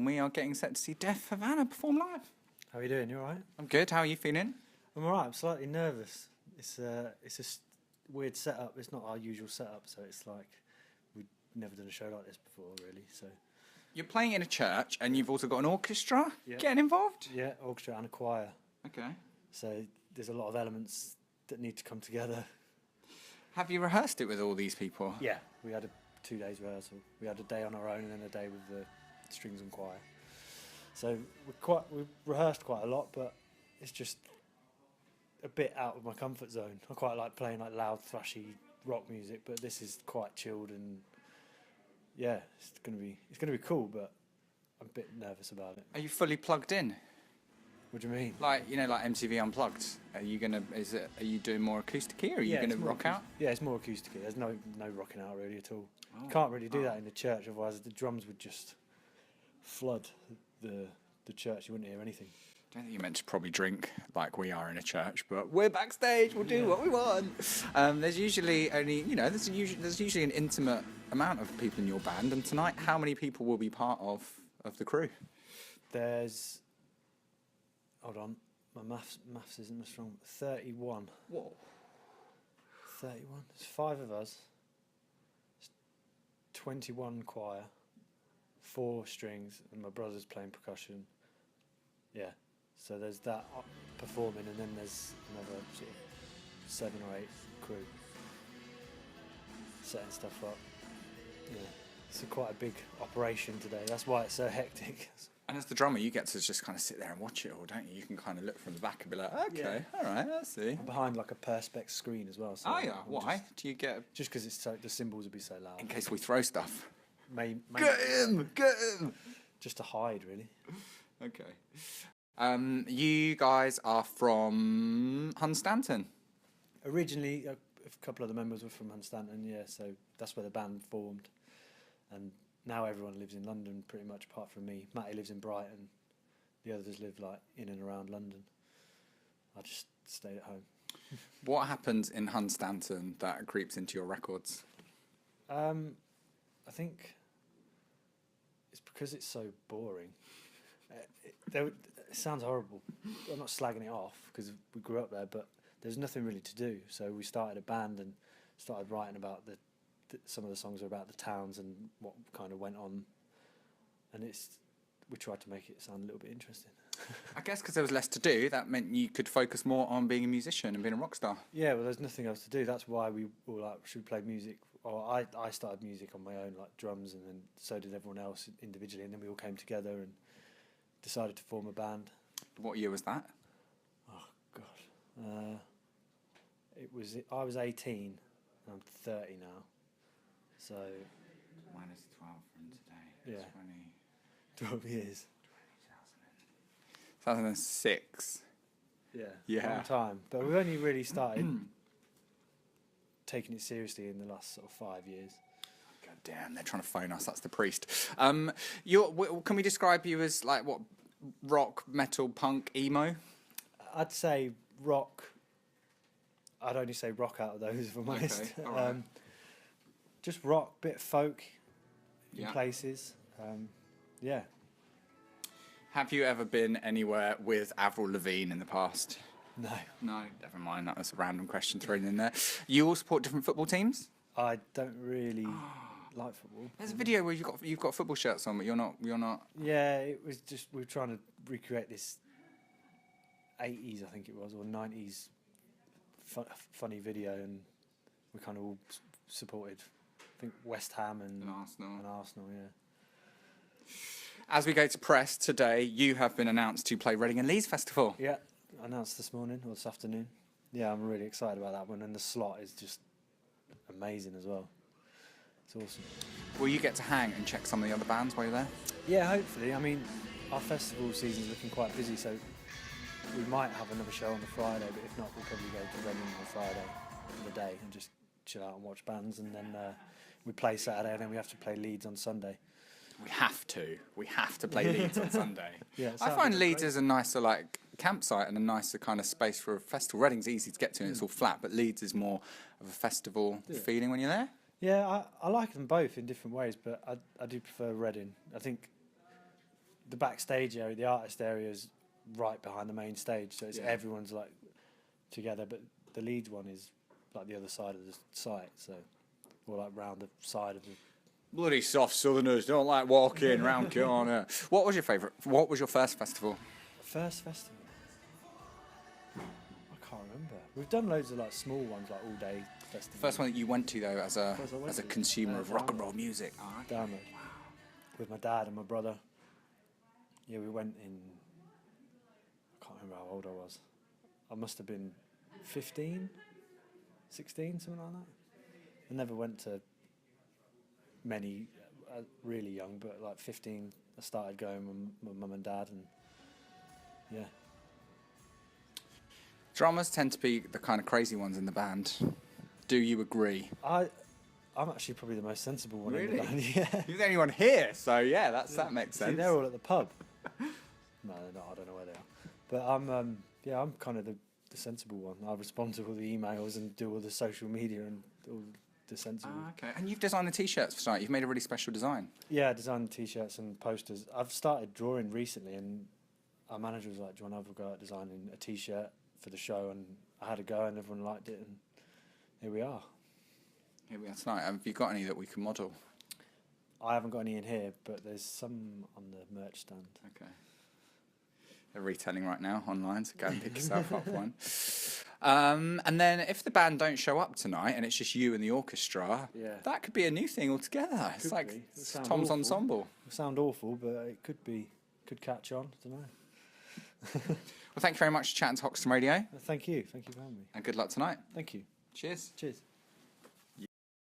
We are getting set to see Deaf Havana perform live. How are you doing? You all right? I'm good. How are you feeling? I'm all right. I'm slightly nervous. It's a weird setup. It's not our usual setup, so it's like we've never done a show like this before, really. So You're playing in a church, and you've also got an orchestra Yeah. getting involved? yeah, orchestra and a choir. Okay. So there's a lot of elements that need to come together. Have you rehearsed it with all these people? Yeah, we had 2 days rehearsal. We had a day on our own and then a day with the strings and choir. So we rehearsed quite a lot, but it's just a bit out of my comfort zone. I quite like playing like loud, thrashy rock music, but this is quite chilled and yeah, it's gonna be cool. But I'm a bit nervous about it. Are you fully plugged in? What do you mean? Like like MTV Unplugged. Are you doing more acoustic or are you gonna it's more rock out? Yeah, it's more acoustic. There's no rocking out really at all. Oh. Can't really do that in the church, otherwise the drums would just flood the church. You wouldn't hear anything. I don't think you're meant to probably drink like we are in a church, but we're backstage. We'll do what we want. There's usually only, there's usually an intimate amount of people in your band. And tonight, how many people will be part of the crew? There's, hold on, my maths isn't as strong. 31. Whoa. 31. There's 5 of us. 21 choir, 4 strings, and my brother's playing percussion. Yeah. So there's that performing, and then there's another sort of 7 or 8 crew setting stuff up. Yeah, it's quite a big operation today. That's why it's so hectic. And as the drummer, you get to just kind of sit there and watch it all, don't you? You can kind of look from the back and be like, okay, all right, I see. I'm behind like a perspex screen as well. So Oh yeah, why? Do you get... Just because it's so the cymbals would be so loud. In case we throw stuff. Get Get him! Just to hide, really. Okay. You guys are from Hunstanton. Originally, a couple of the members were from Hunstanton, yeah, so that's where the band formed. And now everyone lives in London, pretty much, apart from me. Matty lives in Brighton. The others live like in and around London. I just stayed at home. What happens in Hunstanton that creeps into your records? I think it's because it's so boring. It sounds horrible. I'm not slagging it off because we grew up there, but there's nothing really to do. So we started a band and started writing about some of the songs are about the towns and what kind of went on. And we tried to make it sound a little bit interesting. I guess because there was less to do, that meant you could focus more on being a musician and being a rock star. Yeah, well, there's nothing else to do. That's why we were like, should we play music? Or I started music on my own, like drums, and then so did everyone else individually. And then we all came together and decided to form a band. What year was that? Oh God, I was 18. And I'm 30 now. So Minus 12 from today. Yeah. 12 years. 2006. Yeah. Long time. But we've only really started taking it seriously in the last sort of 5 years. God damn, they're trying to phone us. That's the priest. Can we describe you as like what? Rock, metal, punk, emo? I'd say rock. I'd only say rock out of those, if I'm honest. Okay, all right. Just rock, bit of folk in Yeah. places. Yeah. Have you ever been anywhere with Avril Lavigne in the past? No. No, never mind. That was a random question thrown in there. You all support different football teams? I don't really like football. There's a video where you've got football shirts on, but you're not. Yeah, it was just we were trying to recreate this 80s, I think it was, or 90s funny video, and we kind of all supported, I think, West Ham and Arsenal, yeah. As we go to press today, you have been announced to play Reading and Leeds Festival. Yeah, announced this morning or this afternoon. Yeah, I'm really excited about that one, and the slot is just amazing as well. It's awesome. Will you get to hang and check some of the other bands while you're there? Yeah, hopefully. I mean, our festival season's looking quite busy, so we might have another show on the Friday, but if not, we'll probably go to Reading on the Friday for the day and just chill out and watch bands, and then we play Saturday, and then we have to play Leeds on Sunday. We have to play Leeds on Sunday. Yeah, I find Leeds is a nicer like campsite and a nicer kind of space for a festival. Reading's easy to get to and it's all flat, but Leeds is more of a festival feeling when you're there. Yeah, I like them both in different ways, but I do prefer Reading. I think the backstage area, the artist area is right behind the main stage, so it's everyone's like together. But the Leeds one is like the other side of the site, so or like round the side of the. Bloody soft Southerners don't like walking round corner. What was your favourite? What was your first festival? First festival. I can't remember. We've done loads of like small ones, like all day festivals. First one that you went to though, as a consumer of rock and roll music. Download. With my dad and my brother. Yeah, we went in. I can't remember how old I was. I must have been 15, 16, something like that. I never went to many really young, but like 15, I started going with my mum and dad, and yeah. Drummers tend to be the kind of crazy ones in the band. Do you agree? I'm actually probably the most sensible one in the band. Yeah. You're the only one here, so yeah, that makes sense. See, they're all at the pub. No, they're not. I don't know where they are. But I'm kind of the sensible one. I respond to all the emails and do all the social media and all the sensible. Okay. And you've designed the t-shirts for tonight. You've made a really special design. Yeah, I designed t-shirts and posters. I've started drawing recently, and our manager was like, "Do you want to have a go at designing a t-shirt for the show?" And I had a go, and everyone liked it, and here we are. Here we are tonight. Have you got any that we can model? I haven't got any in here, but there's some on the merch stand. Okay. They're retailing right now online, so go and pick yourself up one. And then if the band don't show up tonight and it's just you and the orchestra, that could be a new thing altogether. It's like Tom's awful. Ensemble. It'll sound awful, but it could catch on. I don't know. Well, thank you very much for chatting to Hoxton Radio. Thank you. Thank you for having me. And good luck tonight. Thank you. Cheers. Cheers.